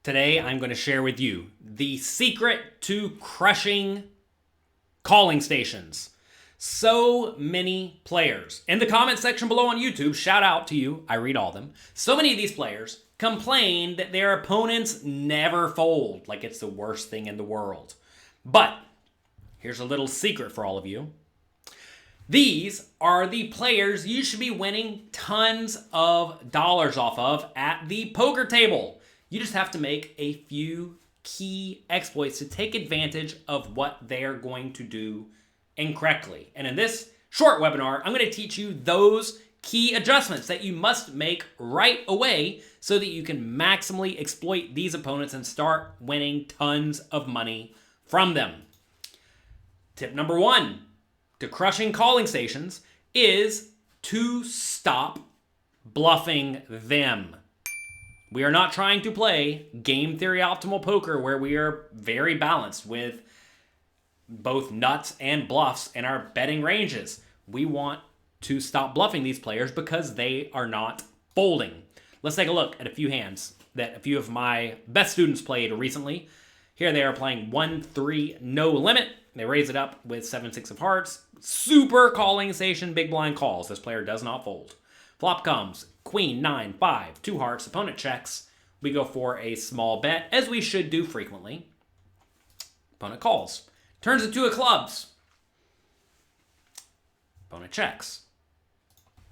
Today, I'm going to share with you the secret to crushing calling stations. So many players. In the comment section below on YouTube, shout out to you, I read all of them. So many of these players complain that their opponents never fold, like it's the worst thing in the world. But here's a little secret for all of you. These are the players you should be winning tons of dollars off of at the poker table. You just have to make a few key exploits to take advantage of what they're going to do incorrectly. And in this short webinar, I'm going to teach you those key adjustments that you must make right away so that you can maximally exploit these opponents and start winning tons of money from them. Tip number 1 to crushing calling stations is to stop bluffing them. We are not trying to play game theory optimal poker where we are very balanced with both nuts and bluffs in our betting ranges. We want to stop bluffing these players because they are not folding. Let's take a look at a few hands that a few of my best students played recently. Here they are playing 1-3 no limit. They raise it up with 7-6 of hearts. Super calling station, big blind calls. This player does not fold. Flop comes Queen 9-5, 2 hearts. Opponent checks. We go for a small bet, as we should do frequently. Opponent calls. Turns it to a clubs. Opponent checks.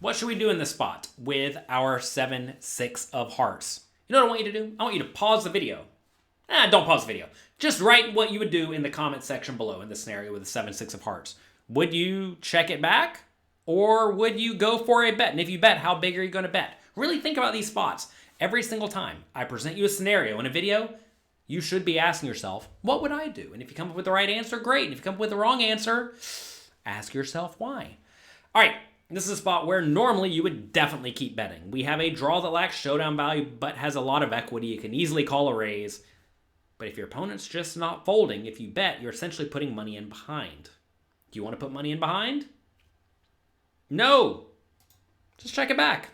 What should we do in this spot with our 7-6 of hearts? You know what I want you to do? I want you to pause the video. Don't pause the video. Just write what you would do in the comment section below in this scenario with the 7-6 of hearts. Would you check it back? Or would you go for a bet? And if you bet, how big are you going to bet? Really think about these spots. Every single time I present you a scenario in a video, you should be asking yourself, what would I do? And if you come up with the right answer, great. And if you come up with the wrong answer, ask yourself why. All right, this is a spot where normally you would definitely keep betting. We have a draw that lacks showdown value but has a lot of equity. You can easily call a raise. But if your opponent's just not folding, if you bet, you're essentially putting money in behind. Do you want to put money in behind? No. Just check it back.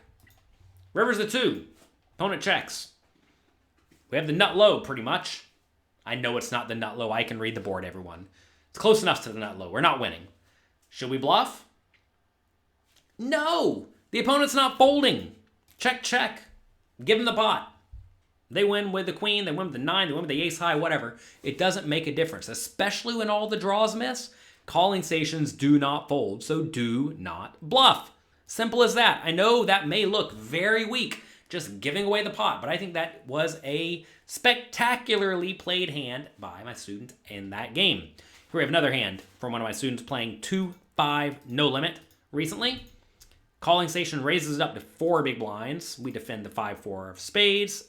River's the 2. Opponent checks. We have the nut low, pretty much. I know it's not the nut low. I can read the board, everyone. It's close enough to the nut low. We're not winning. Should we bluff? No. The opponent's not folding. Check, check. Give them the pot. They win with the queen. They win with the 9. They win with the ace high, whatever. It doesn't make a difference, especially when all the draws miss. Calling stations do not fold, so do not bluff. Simple as that. I know that may look very weak, just giving away the pot, but I think that was a spectacularly played hand by my student in that game. Here we have another hand from one of my students playing 2-5 no limit recently. Calling station raises it up to 4 big blinds. We defend the 5-4 of spades.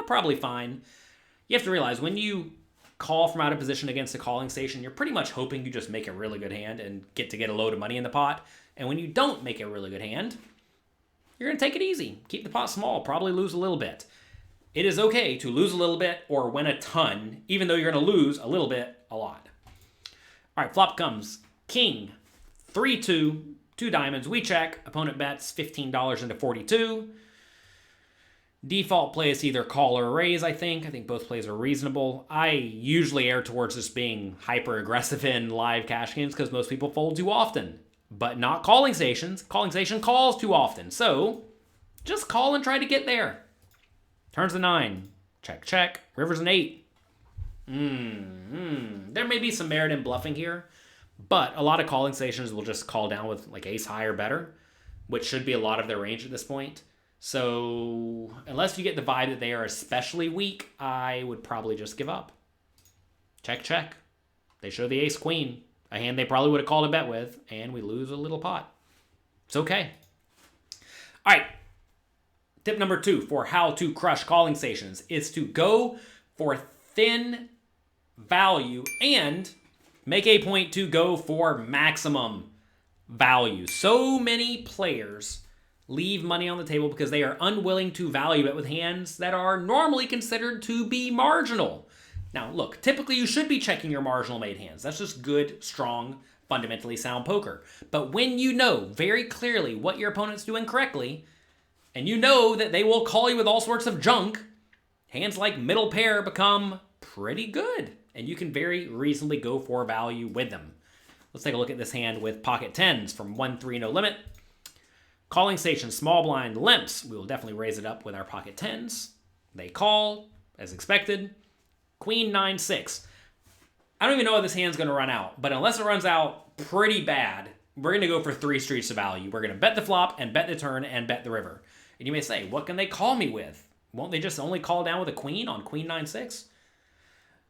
Probably fine. You have to realize when you call from out of position against a calling station, you're pretty much hoping you just make a really good hand and get a load of money in the pot. And when you don't make a really good hand, you're going to take it easy. Keep the pot small, probably lose a little bit. It is okay to lose a little bit or win a ton, even though you're going to lose a little bit, a lot. All right, flop comes King 3-2, 2 diamonds. We check. Opponent bets $15 into 42. Default play is either call or raise, I think. I think both plays are reasonable. I usually err towards just being hyper-aggressive in live cash games because most people fold too often. But not calling stations. Calling station calls too often. So, just call and try to get there. Turns the 9. Check, check. River's an 8. There may be some merit in bluffing here, but a lot of calling stations will just call down with like ace high or better, which should be a lot of their range at this point. So, unless you get the vibe that they are especially weak, I would probably just give up. Check, check. They show the ace-queen, a hand they probably would have called a bet with, and we lose a little pot. It's okay. All right. Tip number 2 for how to crush calling stations is to go for thin value and make a point to go for maximum value. So many players leave money on the table because they are unwilling to value it with hands that are normally considered to be marginal. Now, look, typically you should be checking your marginal made hands. That's just good, strong, fundamentally sound poker. But when you know very clearly what your opponent's doing correctly, and you know that they will call you with all sorts of junk, hands like middle pair become pretty good, and you can very reasonably go for value with them. Let's take a look at this hand with pocket tens from 1-3 no limit. Calling station, small blind, limps. We will definitely raise it up with our pocket tens. They call, as expected. Queen 9-6. I don't even know if this hand's going to run out, but unless it runs out pretty bad, we're going to go for 3 streets of value. We're going to bet the flop and bet the turn and bet the river. And you may say, what can they call me with? Won't they just only call down with a queen on Queen 9-6?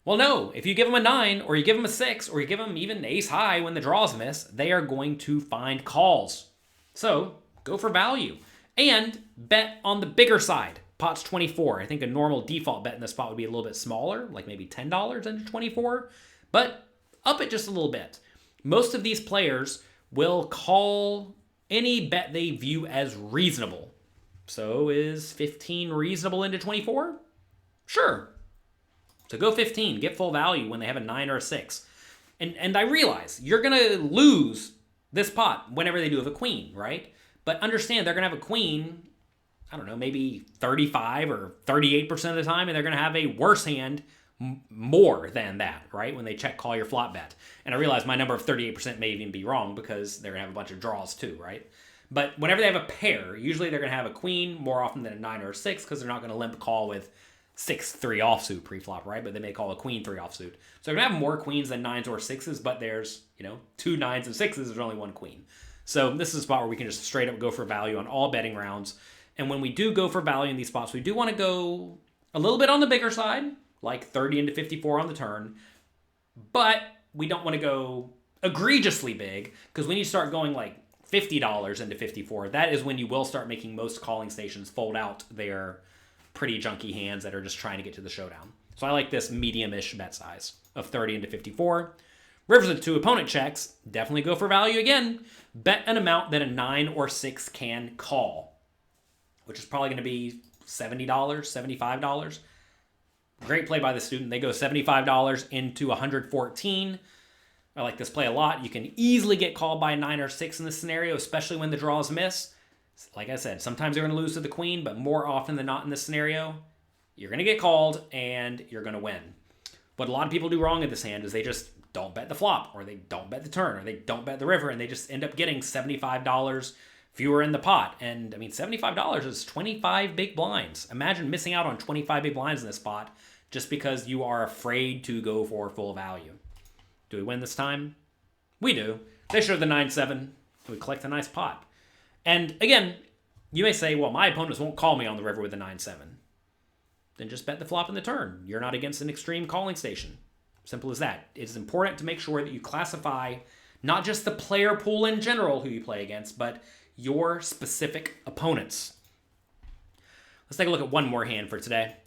Well, no. If you give them a 9, or you give them a 6, or you give them even ace high when the draws miss, they are going to find calls. So, go for value. And bet on the bigger side. Pot's 24. I think a normal default bet in this spot would be a little bit smaller, like maybe $10 into 24. But up it just a little bit. Most of these players will call any bet they view as reasonable. So is 15 reasonable into 24? Sure. So go 15, get full value when they have a 9 or a 6. And I realize you're going to lose this pot whenever they do have a queen, right? But understand they're going to have a queen, I don't know, maybe 35 or 38% of the time, and they're going to have a worse hand more than that, right? When they check call your flop bet. And I realize my number of 38% may even be wrong because they're going to have a bunch of draws too, right? But whenever they have a pair, usually they're going to have a queen more often than a 9 or a 6 because they're not going to limp call with 6-3 offsuit preflop, right? But they may call a queen 3 offsuit. So they're going to have more queens than 9s or 6s, but there's, 2 9s and 6s, there's only 1 queen. So this is a spot where we can just straight up go for value on all betting rounds. And when we do go for value in these spots, we do want to go a little bit on the bigger side, like 30 into 54 on the turn. But we don't want to go egregiously big, because when you start going like $50 into 54, that is when you will start making most calling stations fold out their pretty junky hands that are just trying to get to the showdown. So I like this medium-ish bet size of 30 into 54. Rivers of 2 opponent checks, definitely go for value again. Bet an amount that a 9 or 6 can call, which is probably going to be $70, $75. Great play by the student. They go $75 into 114. I like this play a lot. You can easily get called by a 9 or 6 in this scenario, especially when the draws miss. Like I said, sometimes you're going to lose to the queen, but more often than not in this scenario, you're going to get called and you're going to win. What a lot of people do wrong in this hand is they just don't bet the flop, or they don't bet the turn, or they don't bet the river, and they just end up getting $75 fewer in the pot. And I mean, $75 is 25 big blinds. Imagine missing out on 25 big blinds in this spot just because you are afraid to go for full value. Do we win this time? We do. They show the 9-7. We collect a nice pot. And again, you may say, well, my opponents won't call me on the river with a 9-7. Then just bet the flop and the turn. You're not against an extreme calling station. Simple as that. It's important to make sure that you classify not just the player pool in general who you play against, but your specific opponents. Let's take a look at one more hand for today.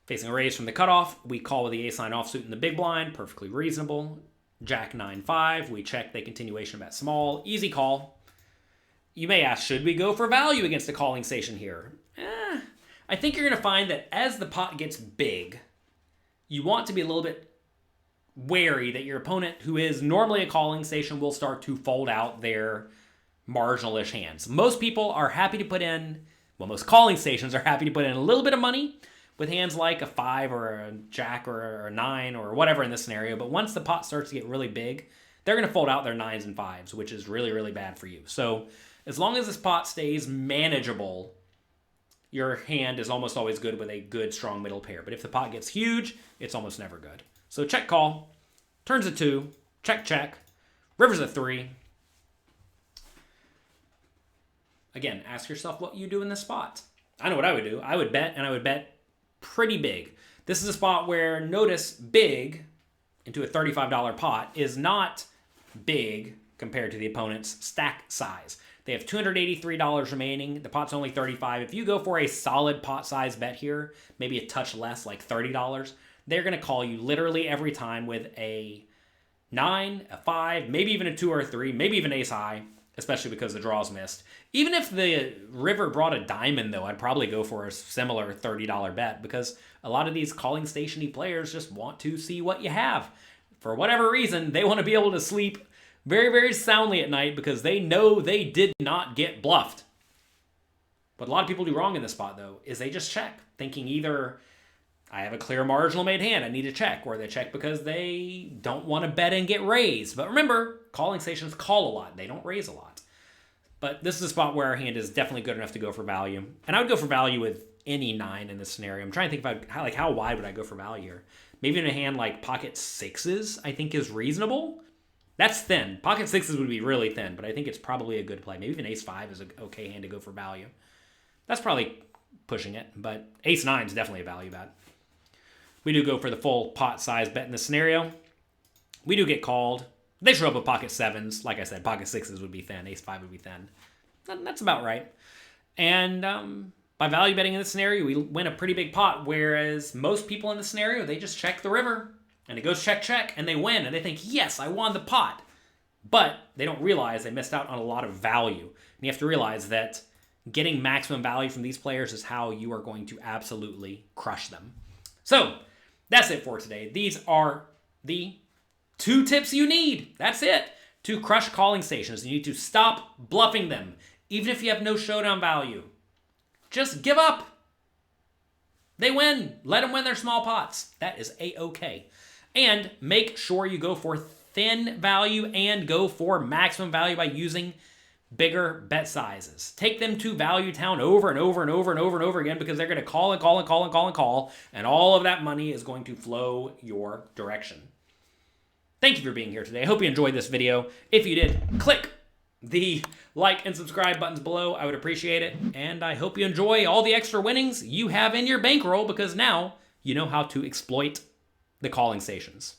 Facing a raise from the cutoff, we call with the ace-9 offsuit in the big blind. Perfectly reasonable. Jack 9-5. We check the continuation bet small. Easy call. You may ask, should we go for value against a calling station here? I think you're going to find that as the pot gets big, you want to be a little bit wary that your opponent, who is normally a calling station, will start to fold out their marginal-ish hands. Most people are happy to put in, well, most calling stations are happy to put in a little bit of money with hands like a 5 or a jack or a 9 or whatever in this scenario. But once the pot starts to get really big, they're going to fold out their 9s and 5s, which is really, really bad for you. So as long as this pot stays manageable, your hand is almost always good with a good, strong middle pair. But if the pot gets huge, it's almost never good. So check call, turns a 2, check, check, rivers a 3. Again, ask yourself what you do in this spot. I know what I would do. I would bet, and I would bet pretty big. This is a spot where, notice, big into a $35 pot is not big compared to the opponent's stack size. They have $283 remaining. The pot's only $35. If you go for a solid pot size bet here, maybe a touch less, like $30, they're going to call you literally every time with a 9, a 5, maybe even a 2 or a 3, maybe even ace high, especially because the draw's missed. Even if the river brought a diamond, though, I'd probably go for a similar $30 bet because a lot of these calling station-y players just want to see what you have. For whatever reason, they want to be able to sleep very, very soundly at night because they know they did not get bluffed. What a lot of people do wrong in this spot, though, is they just check, thinking either I have a clear marginal made hand, I need to check, or they check because they don't want to bet and get raised. But remember, calling stations call a lot. They don't raise a lot. But this is a spot where our hand is definitely good enough to go for value. And I would go for value with any 9 in this scenario. I'm trying to think if how wide would I go for value here? Maybe in a hand like pocket 6s, I think is reasonable. That's thin. Pocket 6s would be really thin, but I think it's probably a good play. Maybe even ace 5 is an okay hand to go for value. That's probably pushing it, but ace 9 is definitely a value bet. We do go for the full pot size bet in this scenario. We do get called. They show up with pocket 7s. Like I said, pocket 6s would be thin. Ace 5 would be thin. That's about right. And by value betting in this scenario, we win a pretty big pot, whereas most people in this scenario, they just check the river. And it goes check, check, and they win. And they think, yes, I won the pot. But they don't realize they missed out on a lot of value. And you have to realize that getting maximum value from these players is how you are going to absolutely crush them. So that's it for today. These are the 2 tips you need. That's it. To crush calling stations. You need to stop bluffing them, even if you have no showdown value. Just give up. They win. Let them win their small pots. That is A-okay. And make sure you go for thin value and go for maximum value by using bigger bet sizes. Take them to value town over and over and over and over and over again, because they're going to call and call and call and call and call, and all of that money is going to flow your direction. Thank you for being here today. I hope you enjoyed this video. If you did, click the like and subscribe buttons below. I would appreciate it. And I hope you enjoy all the extra winnings you have in your bankroll, because now you know how to exploit the calling stations.